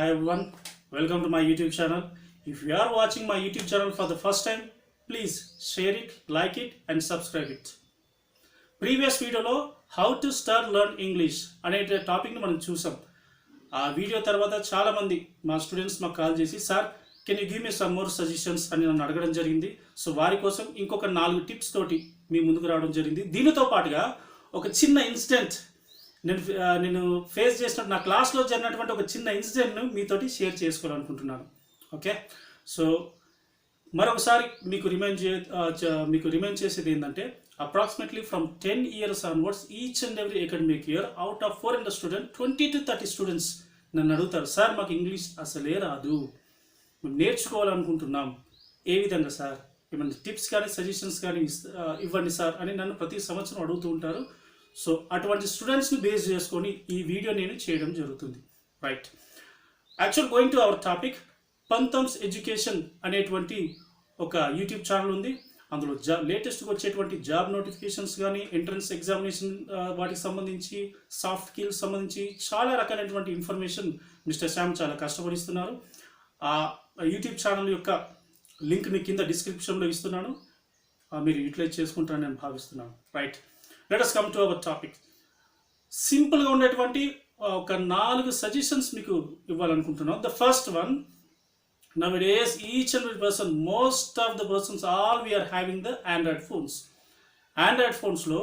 Hi everyone, welcome to my YouTube channel. If you are watching my YouTube channel for the first time, please share it, like it and subscribe it. Previous వీడియోలో how to start learn English అనే టాపిక్ని మనం చూసాం. ఆ video తర్వాత చాలామంది మా students మాకు కాల్ చేసి sir can you give me some more suggestions అని నన్ను అడగడం జరిగింది. సో వారి కోసం ఇంకొక 4 టిప్స్ తోటి మీ ముందుకు రావడం జరిగింది. దీనితో పాటుగా ఒక చిన్న ఇన్సిడెంట్ నేను ఫేస్ చేసినట్టు నా క్లాస్లో జరిగినటువంటి ఒక చిన్న ఇన్సిడెంట్ను మీతోటి షేర్ చేసుకోవాలనుకుంటున్నాను. ఓకే, సో మరొకసారి మీకు రిమైండ్ చేసేది ఏంటంటే approximately from 10 years onwards each and every academic year out of 400 students 20 to 30 students నన్ను అడుగుతారు, సార్ మాకు ఇంగ్లీష్ అసలే రాదు, మేము నేర్చుకోవాలనుకుంటున్నాం, ఏ విధంగా సార్, ఏమైనా టిప్స్ కానీ సజెషన్స్ కానీ ఇవ్వండి సార్ అని నన్ను ప్రతి సంవత్సరం అడుగుతూ ఉంటారు. సో అటువంటి స్టూడెంట్స్ని బేస్ చేసుకొని ఈ వీడియో నేను చేయడం జరుగుతుంది. Right, actual going to our topic, పంతమ్స్ ఎడ్యుకేషన్ అనేటువంటి ఒక యూట్యూబ్ ఛానల్ ఉంది. అందులో లేటెస్ట్గా వచ్చేటువంటి జాబ్ నోటిఫికేషన్స్ కానీ, ఎంట్రన్స్ ఎగ్జామినేషన్ వాటికి సంబంధించి, సాఫ్ట్ స్కిల్స్ సంబంధించి చాలా రకాలైనటువంటి ఇన్ఫర్మేషన్ మిస్టర్ శ్యామ్ చాలా కష్టపడిస్తున్నారు. ఆ యూట్యూబ్ ఛానల్ యొక్క లింక్ని కింద డిస్క్రిప్షన్లో ఇస్తున్నాను, మీరు యూటిలైజ్ చేసుకుంటారని నేను భావిస్తున్నాను. Right, let us come to our topic. సింపుల్గా ఉండేటువంటి ఒక 4 సజెషన్స్ మీకు ఇవ్వాలనుకుంటున్నాను. The first one, nowadays each and every person, most of the persons, all we are having the Android phones. Android phonesలో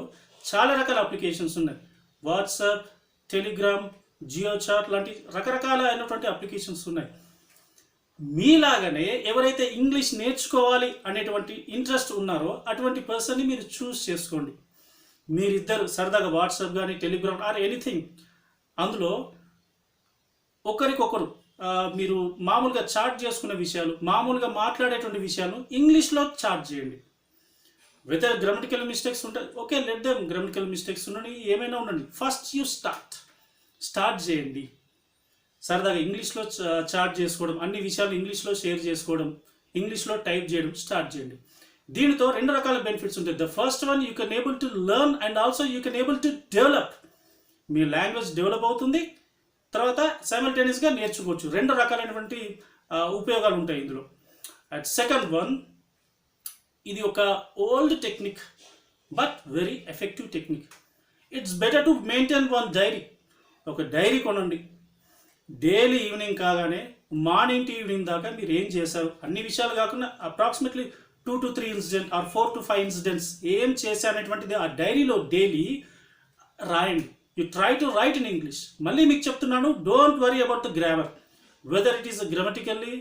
చాలా రకాల అప్లికేషన్స్ ఉన్నాయి. వాట్సాప్, టెలిగ్రామ్, జియో చాట్ లాంటి రకరకాల అయినటువంటి అప్లికేషన్స్ ఉన్నాయి. మీలాగానే ఎవరైతే ఇంగ్లీష్ నేర్చుకోవాలి అనేటువంటి ఇంట్రెస్ట్ ఉన్నారో అటువంటి పర్సన్ని మీరు చూస్ చేసుకోండి. మీరిద్దరు సరదాగా వాట్సాప్ కానీ, టెలిగ్రామ్ ఆర్ ఎనీథింగ్, అందులో ఒకరికొకరు మీరు మామూలుగా చాట్ చేసుకునే విషయాలు, మామూలుగా మాట్లాడేటువంటి విషయాలు ఇంగ్లీష్లో చాట్ చేయండి. వెదర్ గ్రామటికల్ మిస్టేక్స్ ఉంటాయి, okay, let them grammatical mistakes ఉండండి, ఏమైనా ఉండండి, ఫస్ట్ యూ స్టార్ట్ చేయండి. సరదాగా ఇంగ్లీష్లో చాట్ చేసుకోవడం, అన్ని విషయాలు ఇంగ్లీష్లో షేర్ చేసుకోవడం, ఇంగ్లీష్లో టైప్ చేయడం స్టార్ట్ చేయండి. దీనితో 2 రకాల బెనిఫిట్స్ ఉంటాయి. The first one, you can able to learn and also you can able to develop. Me language develop అవుతుంది, తర్వాత సైమల్టేనియస్గా నేర్చుకోవచ్చు. 2 రకాలైనటువంటి ఉపయోగాలు ఉంటాయి ఇందులో. అండ్ సెకండ్ వన్, ఇది ఒక old technique but very effective technique. It's better to maintain one diary. ఒక డైరీ కొనండి, డైలీ ఈవినింగ్ కాగానే మార్నింగ్ టు ఈవినింగ్ దాకా మీరు ఏం చేశారు అన్ని విషయాలు కాకుండా approximately 2 to 3 incident or 4 to 5 incidents ఏం చేశారనేటువంటిది ఆ డైరీలో డైలీ రాయండి. You try to write in English. మళ్ళీ మీకు చెప్తున్నాను, don't worry about the grammar, whether it is grammatically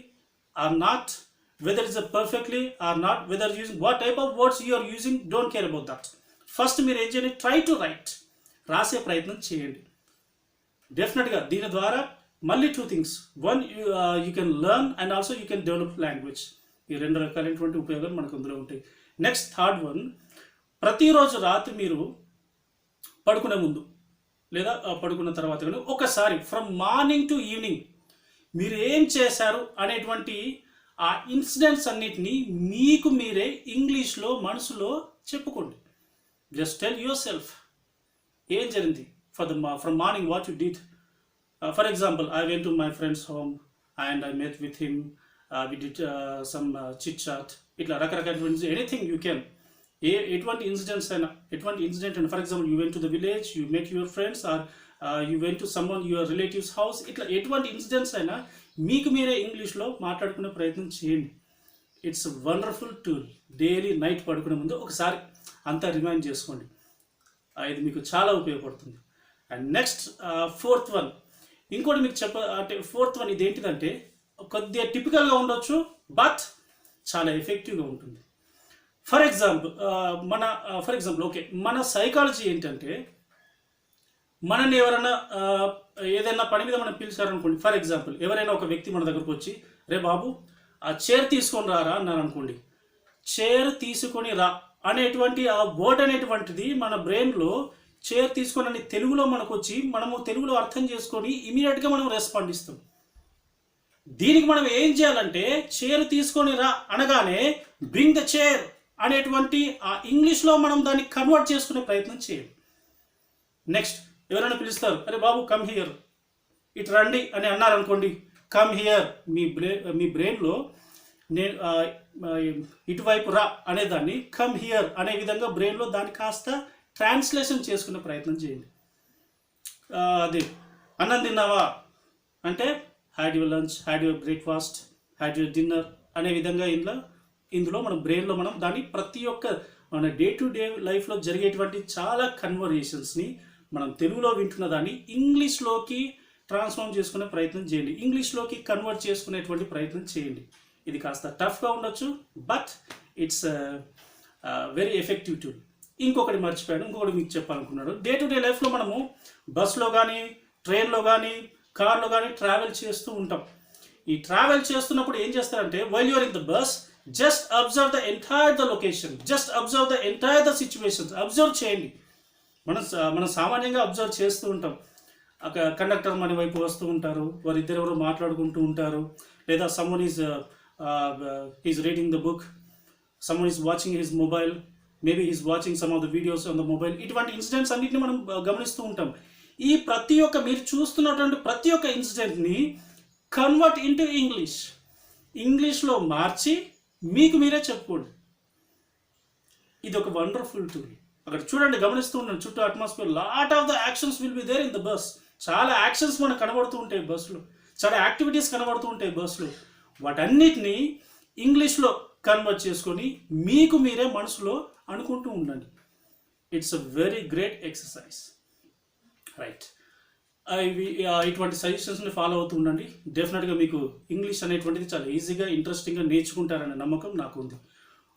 or not, whether it's perfectly or not, whether using what type of words you are using, don't care about that. First మీరు ఏం చేయండి, try to right, రాసే ప్రయత్నం చేయండి. డెఫినెట్గా దీని ద్వారా మళ్ళీ 2 things, one you can learn and also you can develop language. ఈ 2 రకాలైనటువంటి ఉపయోగాలు మనకు అందులో ఉంటాయి. నెక్స్ట్ థర్డ్ వన్, ప్రతిరోజు రాత్రి మీరు పడుకునే ముందు లేదా పడుకున్న తర్వాత కానీ ఒకసారి ఫ్రమ్ మార్నింగ్ టు ఈవినింగ్ మీరు ఏం చేశారు అనేటువంటి ఆ ఇన్సిడెంట్స్ అన్నిటినీ మీకు మీరే ఇంగ్లీష్లో మనసులో చెప్పుకోండి. జస్ట్ టెల్ యువర్ సెల్ఫ్ ఏం జరిగింది from morning, what you did. For example, I went to my friends home and I met with him, we did some chit chat, ఇట్లా రకరకాల ఎనీథింగ్ యూ కెన్. ఎటువంటి ఇన్సిడెంట్స్ అయినా, ఎటువంటి incident అయినా, for example you went to the village, you met your friends or you went to someone your relatives house, ఇట్లా ఎటువంటి incidents అయినా మీకు మీరే ఇంగ్లీష్లో మాట్లాడుకునే ప్రయత్నం చేయండి. It's wonderful tool. Daily night పడుకునే ముందు ఒకసారి అంతా రిమైండ్ చేసుకోండి, ఇది మీకు చాలా ఉపయోగపడుతుంది. అండ్ నెక్స్ట్ ఫోర్త్ వన్, ఇంకోటి మీకు అంటే ఫోర్త్ వన్ ఇదేంటిదంటే కొద్దిగా టిపికల్గా ఉండొచ్చు బట్ చాలా ఎఫెక్టివ్గా ఉంటుంది. ఫర్ ఎగ్జాంపుల్ ఓకే, మన సైకాలజీ ఏంటంటే మనల్ని ఎవరైనా ఏదైనా పని మీద మనం పిలిచారనుకోండి, ఫర్ ఎగ్జాంపుల్ ఎవరైనా ఒక వ్యక్తి మన దగ్గరకు వచ్చి, రే బాబు ఆ చైర్ తీసుకొని రారా అన్నారు అనుకోండి, చైర్ తీసుకొని రా అనేటువంటి ఆ వర్డ్ అనేటువంటిది మన బ్రెయిన్లో చైర్ తీసుకొని అని తెలుగులో మనకు వచ్చి మనము తెలుగులో అర్థం చేసుకొని ఇమీడియట్గా మనం రెస్పాండ్ ఇస్తాం. దీనికి మనం ఏం చేయాలంటే, చైర్ తీసుకొని రా అనగానే బ్రింగ్ ద చైర్ అనేటువంటి ఆ ఇంగ్లీష్లో మనం దాన్ని కన్వర్ట్ చేసుకునే ప్రయత్నం చేయాలి. నెక్స్ట్ ఎవరైనా పిలుస్తారు, అరే బాబు కమ్ హియర్, ఇటు రండి అని అన్నారనుకోండి, కమ్ హియర్ మీ బ్రెయిన్లో నేను ఇటువైపు రా అనేదాన్ని కమ్ హియర్ అనే విధంగా బ్రెయిన్లో దాన్ని కాస్త ట్రాన్స్లేషన్ చేసుకునే ప్రయత్నం చేయండి. అదే అన్నం తిన్నావా అంటే had your lunch, had your breakfast, had your dinner అనే విధంగా ఇందులో మన బ్రెయిన్లో మనం దాన్ని ప్రతి ఒక్క మన డే టు డే లైఫ్లో జరిగేటువంటి చాలా కన్వర్జేషన్స్ని మనం తెలుగులో వింటున్న దాన్ని ఇంగ్లీష్లోకి ట్రాన్స్ఫార్మ్ చేసుకునే ప్రయత్నం చేయండి, ఇంగ్లీష్లోకి కన్వర్ట్ చేసుకునేటువంటి ప్రయత్నం చేయండి. ఇది కాస్త టఫ్గా ఉండొచ్చు, but it's very effective tool. ఇంకొకటి మర్చిపోయాను, ఇంకొకటి మీకు చెప్పాలనుకున్నాడు. డే టు డే లైఫ్లో మనము బస్లో కానీ, ట్రైన్లో కానీ, కార్లో కానీ ట్రావెల్ చేస్తూ ఉంటాం. ఈ ట్రావెల్ చేస్తున్నప్పుడు ఏం చేస్తారంటే while you're in the bus, just observe the entire the location, just observe the entire the situations. Observe చేయండి. మనం సామాన్యంగా అబ్జర్వ్ చేస్తూ ఉంటాం. కండక్టర్ మన వైపు వస్తూ ఉంటారు, వారిద్దరు ఎవరు మాట్లాడుకుంటూ ఉంటారు, లేదా someone is reading the book, someone is watching his mobile, maybe is watching some of the videos on the mobile. ఇటువంటి ఇన్సిడెంట్స్ అన్నింటినీ మనం గమనిస్తూ ఉంటాం. ఈ ప్రతి ఒక్క మీరు చూస్తున్నటువంటి ప్రతి ఒక్క ఇన్సిడెంట్ని కన్వర్ట్ ఇంటూ ఇంగ్లీష్లో మార్చి మీకు మీరే చెప్పుకోండి. ఇది ఒక వండర్ఫుల్ టూల్. అక్కడ చూడండి, గమనిస్తూ ఉన్నాను చుట్టూ atmosphere, lot of the actions will be there in the bus. చాలా యాక్షన్స్ మనకు కనబడుతూ ఉంటాయి బస్సులో, చాలా యాక్టివిటీస్ కనబడుతూ ఉంటాయి బస్సులో. వాటన్నిటినీ ఇంగ్లీష్లో కన్వర్ట్ చేసుకొని మీకు మీరే మనసులో అనుకుంటూ ఉండండి. It's a very great exercise, right? ఇటువంటి సజెషన్స్ని ఫాలో అవుతూ ఉండండి. డెఫినెట్గా మీకు ఇంగ్లీష్ అనేటువంటిది చాలా ఈజీగా, ఇంట్రెస్టింగ్గా నేర్చుకుంటారనే నమ్మకం నాకు ఉంది.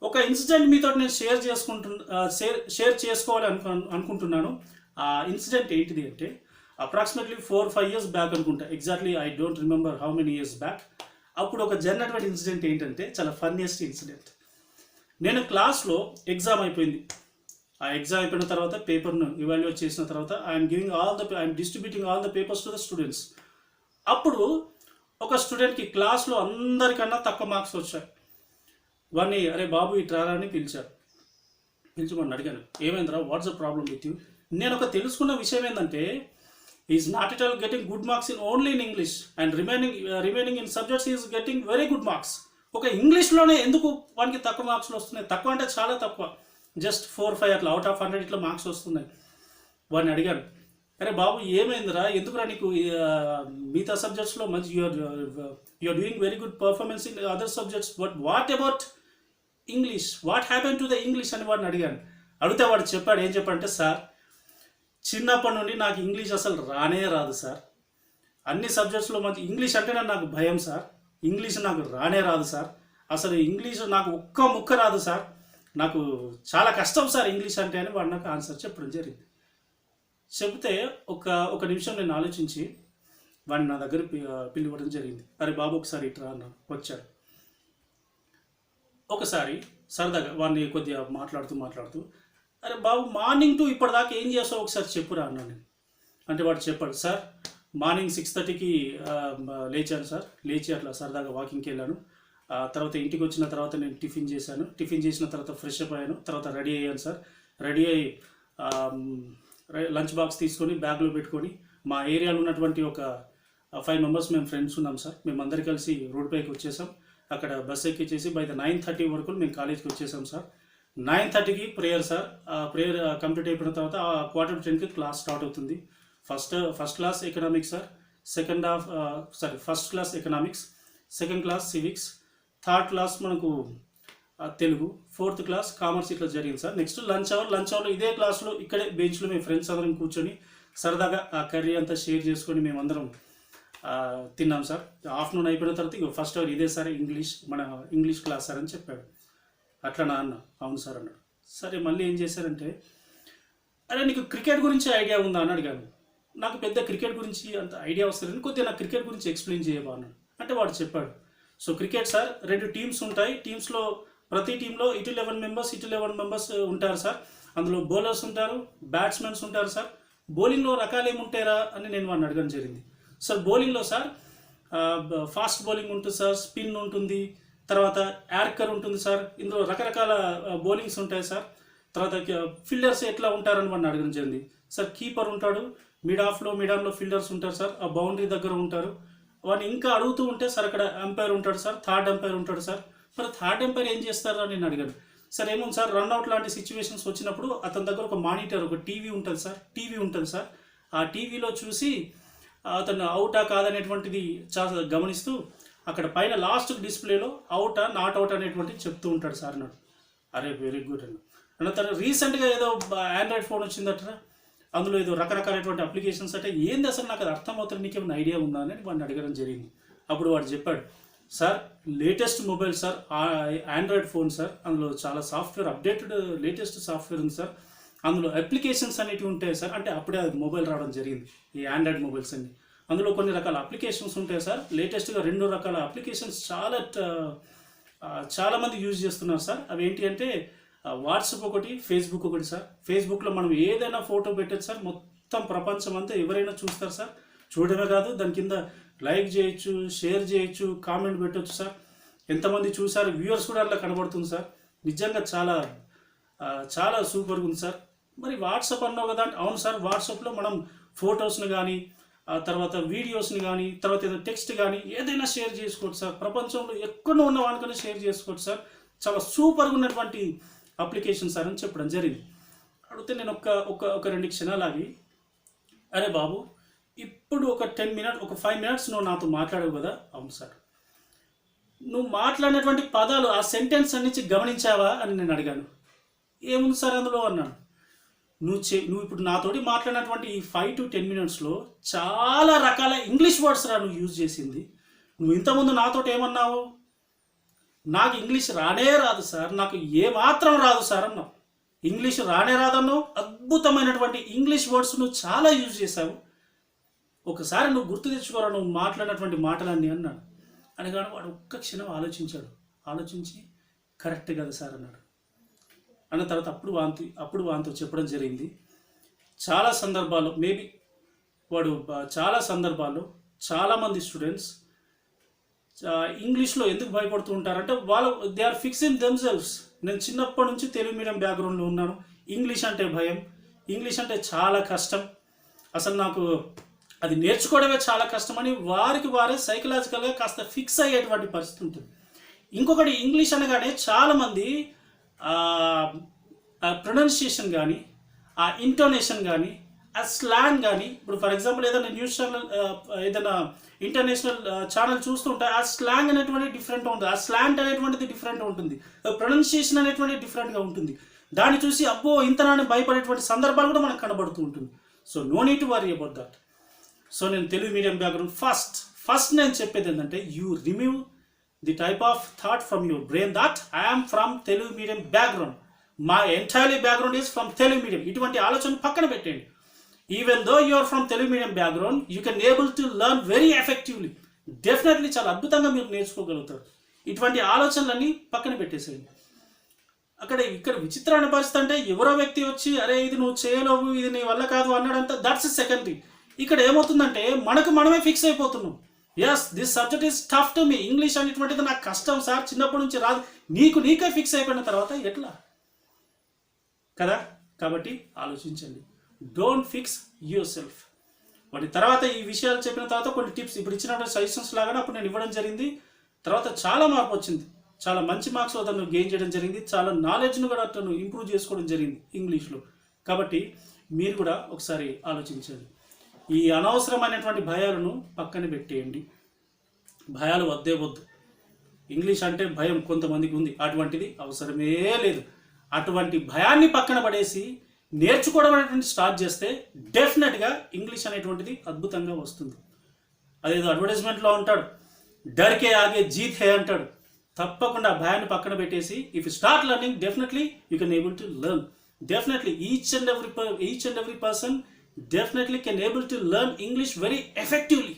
ఒక ఇన్సిడెంట్ మీతో నేను షేర్ చేసుకోవాలి అనుకుంటున్నాను. ఆ ఇన్సిడెంట్ ఏంటిది అంటే అప్రాక్సిమేట్లీ 4-5 years బ్యాక్ అనుకుంటా, exactly I don't remember how many years back. అప్పుడు ఒక జరిగినటువంటి ఇన్సిడెంట్ ఏంటంటే చాలా ఫన్నీయెస్ట్ ఇన్సిడెంట్. నేను క్లాస్లో ఎగ్జామ్ అయిపోయింది. ఆ ఎగ్జామ్ అయిపోయిన తర్వాత పేపర్ను ఇవాల్యుయేట్ చేసిన తర్వాత I'm distributing all the papers to the students. అప్పుడు ఒక స్టూడెంట్కి క్లాస్లో అందరికన్నా తక్కువ మార్క్స్ వచ్చాయి. వాడిని అరే బాబు ఇట్రా అని పిలిచారు. పిలిచి వాడిని అడిగాను, ఏమైందిరా, what's the problem with you? నేను ఒక తెలుసుకున్న విషయం ఏంటంటే is not at all getting good marks only in English and remaining in subjects is getting very good marks. ఒక ఇంగ్లీష్లోనే ఎందుకు వానికి తక్కువ మార్క్స్లు వస్తున్నాయి? తక్కువ అంటే చాలా తక్కువ, జస్ట్ 4-5 అట్లా అవుట్ ఆఫ్ 100 ఇట్లా మార్క్స్ వస్తున్నాయి. వాడిని అడిగాను, అరే బాబు ఏమైందిరా, ఎందుకురా నీకు మిగతా సబ్జెక్ట్స్లో మంచి you're doing very good performance in other subjects, but what about English, what happen to the English అని వాడిని అడిగాను. అడిగితే వాడు చెప్పాడు, ఏం చెప్పాడంటే, సార్ చిన్నప్పటి నుండి నాకు ఇంగ్లీష్ అసలు రానే రాదు సార్, అన్ని సబ్జెక్ట్స్లో మంచి ఇంగ్లీష్ అంటేనే నాకు భయం సార్, ఇంగ్లీష్ నాకు రానే రాదు సార్, అసలు ఇంగ్లీష్ నాకు ఒక్క ముక్క రాదు సార్, నాకు చాలా కష్టం సార్ ఇంగ్లీష్ అంటే అని వాడు నాకు ఆన్సర్ చెప్పడం జరిగింది. చెప్తే ఒక నిమిషం నేను ఆలోచించి వాడిని నా దగ్గర పిలివ్వడం జరిగింది. అరే బాబు ఒకసారి ఇట్రా అన్నాను. వచ్చాడు. ఒకసారి సరదాగా వాడిని కొద్దిగా మాట్లాడుతూ అరే బాబు మార్నింగ్ టు ఇప్పటిదాకా ఏం చేస్తావు ఒకసారి చెప్పురా అన్నాను. అంటే వాడు చెప్పాడు, సార్ మార్నింగ్ 6:30కి లేచాను సార్, లేచి అట్లా సరదాగా వాకింగ్కి వెళ్ళాను, తర్వాత ఇంటికి వచ్చిన తర్వాత నేను టిఫిన్ చేశాను, టిఫిన్ చేసిన తర్వాత ఫ్రెష్ అప్ అయ్యాను, తర్వాత రెడీ అయ్యాను సార్, రెడీ అయ్యి లంచ్ బాక్స్ తీసుకొని బ్యాగ్లో పెట్టుకొని మా ఏరియాలో ఉన్నటువంటి ఒక 5 members మేము ఫ్రెండ్స్ ఉన్నాం సార్, మేమందరం కలిసి రోడ్ పైకి వచ్చేసాం. అక్కడ బస్ ఎక్కించేసి బై 9:30 వరకు మేము కాలేజ్కి వచ్చేసాం సార్. 9:30కి ప్రేయర్ సార్, ఆ ప్రేయర్ కంప్లీట్ అయిపోయిన తర్వాత 9:45కి క్లాస్ స్టార్ట్ అవుతుంది. First class economics sir, first class economics, second class civics, third class మనకు తెలుగు, ఫోర్త్ క్లాస్ కామర్స్ ఇట్లా జరిగింది సార్. నెక్స్ట్ లంచ్ అవర్లో ఇదే క్లాస్లో ఇక్కడే బెంచ్లో మేము ఫ్రెండ్స్ అందరం కూర్చొని సరదాగా ఆ కర్రీ అంతా షేర్ చేసుకొని మేమందరం తిన్నాం సార్. ఆఫ్టర్నూన్ అయిపోయిన తర్వాత ఫస్ట్ అవర్ ఇదే సార్ మన ఇంగ్లీష్ క్లాస్ సార్ అని చెప్పాడు. అట్లా నా అన్న, అవును సార్ అన్నాడు. సరే మళ్ళీ ఏం చేశారంటే, అరే నీకు క్రికెట్ గురించి ఐడియా ఉందా అని అడిగాను. నాకు పెద్ద క్రికెట్ గురించి అంత ఐడియా వస్తుంది, కొద్దిగా నాకు క్రికెట్ గురించి ఎక్స్ప్లెయిన్ చేయబా అన్నాడు. అంటే వాడు చెప్పాడు, సో క్రికెట్ సార్ 2 టీమ్స్ ఉంటాయి, టీమ్స్లో ప్రతి టీంలో ఇటు 11 మెంబర్స్ ఉంటారు సార్, అందులో బౌలర్స్ ఉంటారు, బ్యాట్స్మెన్స్ ఉంటారు సార్, బౌలింగ్లో రకాలు ఏముంటారా అని నేను వాడిని అడగడం జరిగింది. సార్ బౌలింగ్లో సార్ ఫాస్ట్ బౌలింగ్ ఉంటుంది సార్, స్పిన్ ఉంటుంది, తర్వాత యార్కర్ ఉంటుంది సార్, ఇందులో రకరకాల బౌలింగ్స్ ఉంటాయి సార్, తర్వాత ఫీల్డర్స్ ఎట్లా ఉంటారని వాడిని అడగడం జరిగింది. సార్ కీపర్ ఉంటాడు, మిడ్ ఆన్లో ఫీల్డర్స్ ఉంటారు సార్, ఆ బౌండరీ దగ్గర ఉంటారు, వాడిని ఇంకా అడుగుతూ ఉంటే సార్ అక్కడ ఎంపైర్ ఉంటాడు సార్, థర్డ్ ఎంపైర్ ఉంటాడు సార్, మరి థర్డ్ ఎంపైర్ ఏం చేస్తారా నేను అడిగాడు. సార్ ఏముంది సార్, రన్అట్ లాంటి సిచ్యువేషన్స్ వచ్చినప్పుడు అతని దగ్గర ఒక మానిటర్, ఒక టీవీ ఉంటుంది సార్, ఆ టీవీలో చూసి అతను అవుటా కాదనేటువంటిది చాలా గమనిస్తూ అక్కడ పైన లాస్ట్ డిస్ప్లేలో అవుటా నాట్ అవుట్ అనేటువంటిది చెప్తూ ఉంటాడు సార్ అన్నాడు. అరే వెరీ గుడ్ అన్న తను రీసెంట్గా ఏదో ఆండ్రాయిడ్ ఫోన్ వచ్చిందట, అందులో ఏదో రకరకాలైనటువంటి అప్లికేషన్స్ అంటే ఏంది అసలు నాకు అది అర్థమవుతుంది, నీకు ఏమైనా ఐడియా ఉందా అని వాడిని అడగడం జరిగింది. అప్పుడు వాడు చెప్పాడు, sir latest mobile sir, Android phone sir, అందులో చాలా సాఫ్ట్వేర్ అప్డేటెడ్ లేటెస్ట్ సాఫ్ట్వేర్ ఉంది సార్, అందులో అప్లికేషన్స్ అనేటివి ఉంటాయి సార్. అంటే అప్పుడే అది మొబైల్ రావడం జరిగింది, ఈ ఆండ్రాయిడ్ మొబైల్స్ అన్ని. అందులో కొన్ని రకాల అప్లికేషన్స్ ఉంటాయి సార్, లేటెస్ట్గా 2 రకాల అప్లికేషన్స్ చాలామంది యూజ్ చేస్తున్నారు సార్. అవి ఏంటి అంటే వాట్సాప్ ఒకటి, ఫేస్బుక్ ఒకటి సార్. ఫేస్బుక్లో మనం ఏదైనా ఫోటో పెట్టచ్చు సార్, మొత్తం ప్రపంచం అంతా ఎవరైనా చూస్తారు సార్. చూడడమే కాదు, దాని కింద లైక్ చేయొచ్చు, షేర్ చేయొచ్చు, కామెంట్ పెట్టవచ్చు సార్. ఎంతమంది చూసారు వ్యూవర్స్ కూడా అలా కనబడుతుంది సార్. నిజంగా చాలా చాలా సూపర్గా ఉంది సార్. మరి వాట్సాప్ అన్నావు కదా అంటే, అవును సార్, వాట్సాప్లో మనం ఫొటోస్ని కానీ, ఆ తర్వాత వీడియోస్ని కానీ, తర్వాత ఏదో టెక్స్ట్ కానీ ఏదైనా షేర్ చేసుకోవచ్చు సార్. ప్రపంచంలో ఎక్కడో ఉన్న వానికైనా షేర్ చేసుకోవచ్చు సార్. చాలా సూపర్గా ఉన్నటువంటి అప్లికేషన్ సార్ అని చెప్పడం జరిగింది. అడిగితే నేను ఒక 2 క్షణాలు ఆగి, అరే బాబు, ఇప్పుడు ఒక 10 మినిట్స్, ఒక 5 మినిట్స్ నువ్వు నాతో మాట్లాడవు కదా. అవును సార్. నువ్వు మాట్లాడినటువంటి పదాలు, ఆ సెంటెన్స్ అన్నించి గమనించావా అని నేను అడిగాను. ఏముంది సార్ అందులో అన్నాడు. నువ్వు ఇప్పుడు నాతోటి మాట్లాడినటువంటి ఈ 5 to 10 మినిట్స్లో చాలా రకాల ఇంగ్లీష్ వర్డ్స్ నువ్వు యూజ్ చేసింది. నువ్వు ఇంతకుముందు నాతోటి ఏమన్నావు, నాకు ఇంగ్లీష్ రానే రాదు సార్, నాకు ఏమాత్రం రాదు సార్ అన్నావు. ఇంగ్లీష్ రానే రాదన్నావు, అద్భుతమైనటువంటి ఇంగ్లీష్ వర్డ్స్ నువ్వు చాలా యూజ్ చేశావు. ఒకసారి నువ్వు గుర్తు తెచ్చుకోరా నువ్వు మాట్లాడినటువంటి మాటలన్నీ అన్నాడు. అనగానే వాడు ఒక్క క్షణం ఆలోచించి కరెక్ట్ కదా సార్ అన్నాడు. అన్న తర్వాత అప్పుడు వాంతో చెప్పడం జరిగింది. చాలా సందర్భాల్లో మేబీ చాలా సందర్భాల్లో చాలామంది స్టూడెంట్స్ ఇంగ్లీష్లో ఎందుకు భయపడుతూ ఉంటారంటే దే ఆర్ ఫిక్సింగ్ దెమ్సెల్వ్స్. నేను చిన్నప్పటి నుంచి తెలుగు మీడియం బ్యాక్గ్రౌండ్లో ఉన్నాను. ఇంగ్లీష్ అంటే భయం, ఇంగ్లీష్ అంటే చాలా కష్టం, అసలు నాకు అది నేర్చుకోవడమే చాలా కష్టమని వారే సైకలాజికల్గా కాస్త ఫిక్స్ అయ్యేటువంటి పరిస్థితి ఉంటుంది. ఇంకొకటి, ఇంగ్లీష్ అనగానే చాలామంది ప్రొనౌన్సియేషన్ కానీ, ఆ ఇంటోనేషన్ కానీ, ఆ స్లాంగ్ కానీ, ఇప్పుడు ఫర్ ఎగ్జాంపుల్ ఏదైనా న్యూస్ ఛానల్, ఏదైనా ఇంటర్నేషనల్ ఛానల్ చూస్తుంటే ఆ స్లాంగ్ అనేటువంటిది డిఫరెంట్గా ఉంటుంది, ఆ స్లాంట్ అనేటువంటిది డిఫరెంట్గా ఉంటుంది, ప్రొనౌన్సియేషన్ అనేటువంటిది డిఫరెంట్గా ఉంటుంది. దాన్ని చూసి అబ్బో ఇంతనాన్ని భయపడేటువంటి సందర్భాలు కూడా మనకు కనబడుతూ ఉంటుంది. So no need to worry about that. So నేను తెలుగు మీడియం బ్యాక్గ్రౌండ్ ఫస్ట్ నేను చెప్పేది ఏంటంటే, you remove the type of thought from your brain that I'm from Telugu medium background, my entirely background is from Telugu medium. ఇటువంటి ఆలోచన పక్కన పెట్టండి. Even though you are from Telugu medium background, you can able to learn very effectively. Definitely చాలా అద్భుతంగా మీరు నేర్చుకోగలుగుతారు. ఇటువంటి ఆలోచనలన్నీ పక్కన పెట్టేసేయండి. ఇక్కడ విచిత్రమైన పరిస్థితి అంటే, ఎవరో వ్యక్తి వచ్చి అరే ఇది నువ్వు చేయలేవు, ఇది నీ వల్ల కాదు అన్నాడంతా, దట్స్ సెకండరీ. ఇక్కడ ఏమవుతుందంటే మనమే ఫిక్స్ అయిపోతున్నాం. Yes, this subject is tough to me, English అనేటువంటిది నాకు కష్టం సార్, చిన్నప్పటి నుంచి రాదు, నీకే ఫిక్స్ అయిపోయిన తర్వాత ఎట్లా కదా. కాబట్టి ఆలోచించండి, డోంట్ ఫిక్స్ యువర్ సెల్ఫ్. వాటి తర్వాత ఈ విషయాలు చెప్పిన తర్వాత కొన్ని టిప్స్ ఇప్పుడు ఇచ్చినటువంటి సజెషన్స్ లాగానే అప్పుడు నేను ఇవ్వడం జరిగింది. తర్వాత చాలా మార్పు వచ్చింది, చాలా మంచి మార్క్స్ అతను గెయిన్ చేయడం జరిగింది, చాలా నాలెడ్జ్ను కూడా అతను ఇంప్రూవ్ చేసుకోవడం జరిగింది ఇంగ్లీష్లో. కాబట్టి మీరు కూడా ఒకసారి ఆలోచించండి. ఈ అనవసరమైనటువంటి భయాలను పక్కన పెట్టేయండి. భయాలు వద్దు. ఇంగ్లీష్ అంటే భయం కొంతమందికి ఉంది, అటువంటిది అవసరమే లేదు. అటువంటి భయాన్ని పక్కన పడేసి నేర్చుకోవడం అనేటువంటి స్టార్ట్ చేస్తే డెఫినెట్గా ఇంగ్లీష్ అనేటువంటిది అద్భుతంగా వస్తుంది. అదేదో అడ్వర్టైజ్మెంట్లో ఉంటాడు, డర్కే ఆగే జీత్ హే అంటాడు. తప్పకుండా భయాన్ని పక్కన పెట్టేసి if you start learning, definitely you can able to learn. Definitely each and every person definitely can able to learn English very effectively.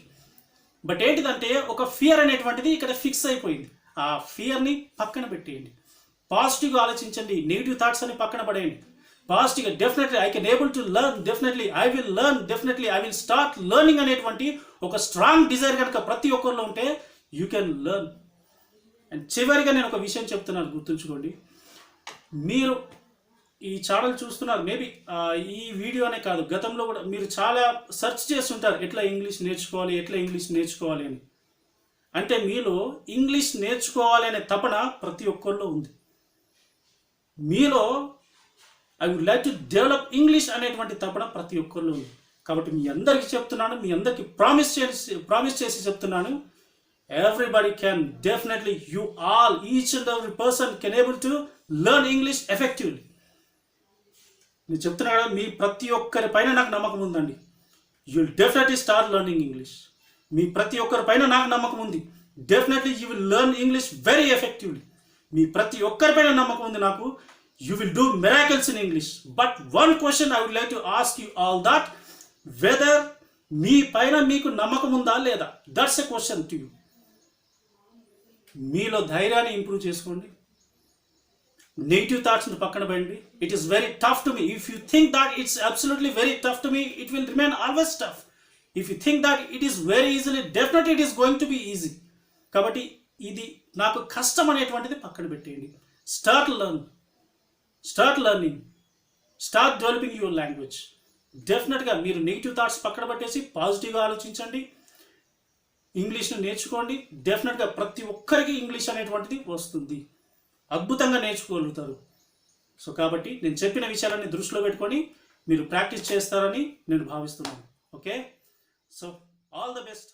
But ఏంటిదంటే ఒక ఫియర్ అనేటువంటిది ఇక్కడ ఫిక్స్ అయిపోయింది. ఆ ఫియర్ని పక్కన పెట్టేయండి, పాజిటివ్గా ఆలోచించండి, నెగిటివ్ థాట్స్ అని పక్కన పడేయండి. పాజిటివ్గా definitely I can able to learn, definitely I will learn, definitely I will start learning అనేటువంటి ఒక స్ట్రాంగ్ డిజైర్ కనుక ప్రతి ఒక్కరిలో ఉంటే యూ కెన్ లెర్న్. అండ్ చివరిగా నేను ఒక విషయం చెప్తున్నాను, గుర్తుంచుకోండి. మీరు ఈ ఛానల్ చూస్తున్నారు, మేబీ ఈ వీడియోనే కాదు, గతంలో కూడా మీరు చాలా సెర్చ్ చేస్తుంటారు ఎట్లా ఇంగ్లీష్ నేర్చుకోవాలి అని. అంటే మీలో ఇంగ్లీష్ నేర్చుకోవాలి అనే తపన ప్రతి ఒక్కరిలో ఉంది. మీలో I would like to develop English అనేటువంటి తపన ప్రతి ఒక్కరిలో ఉంది. కాబట్టి మీ అందరికీ చెప్తున్నాను, మీ అందరికీ ప్రామిస్ చేసి చెప్తున్నాను, everybody can definitely, you all, each and every person can able to learn English effectively. నేను చెప్తున్నా కదా, మీ ప్రతి ఒక్కరి పైన నాకు నమ్మకం ఉందండి. You will definitely start learning English. మీ ప్రతి ఒక్కరి పైన నాకు నమ్మకం ఉంది. Definitely you will learn English very effectively. మీ ప్రతి ఒక్కరి పైన నమ్మకం ఉంది నాకు. You will do miracles in English. But one question I would like to ask you all that, whether మీ పైన మీకు నమ్మకం ఉందా లేదా? That's a question to you. మీలో ధైర్యాన్ని ఇంప్రూవ్ చేసుకోండి. నెగిటివ్ థాట్స్ని పక్కన పెండి. It is very tough to me. If you think that it's absolutely very tough to me, it will remain always tough. If you think that it is very easily, definitely it is going to be easy. కాబట్టి ఇది నాకు కష్టం అనేటువంటిది పక్కన పెట్టేయండి. Start learning, start developing your language. డెఫినెట్గా మీరు negative thoughts పక్కన పెట్టేసి పాజిటివ్గా ఆలోచించండి, ఇంగ్లీష్ను నేర్చుకోండి. డెఫినెట్గా ప్రతి ఒక్కరికి ఇంగ్లీష్ అనేటువంటిది వస్తుంది, అద్భుతంగా నేర్చుకోగలుగుతారు. సో కాబట్టి నేను చెప్పిన విషయాలన్నీ దృష్టిలో పెట్టుకొని మీరు ప్రాక్టీస్ చేస్తారని నేను భావిస్తున్నాను. Okay, so all the best.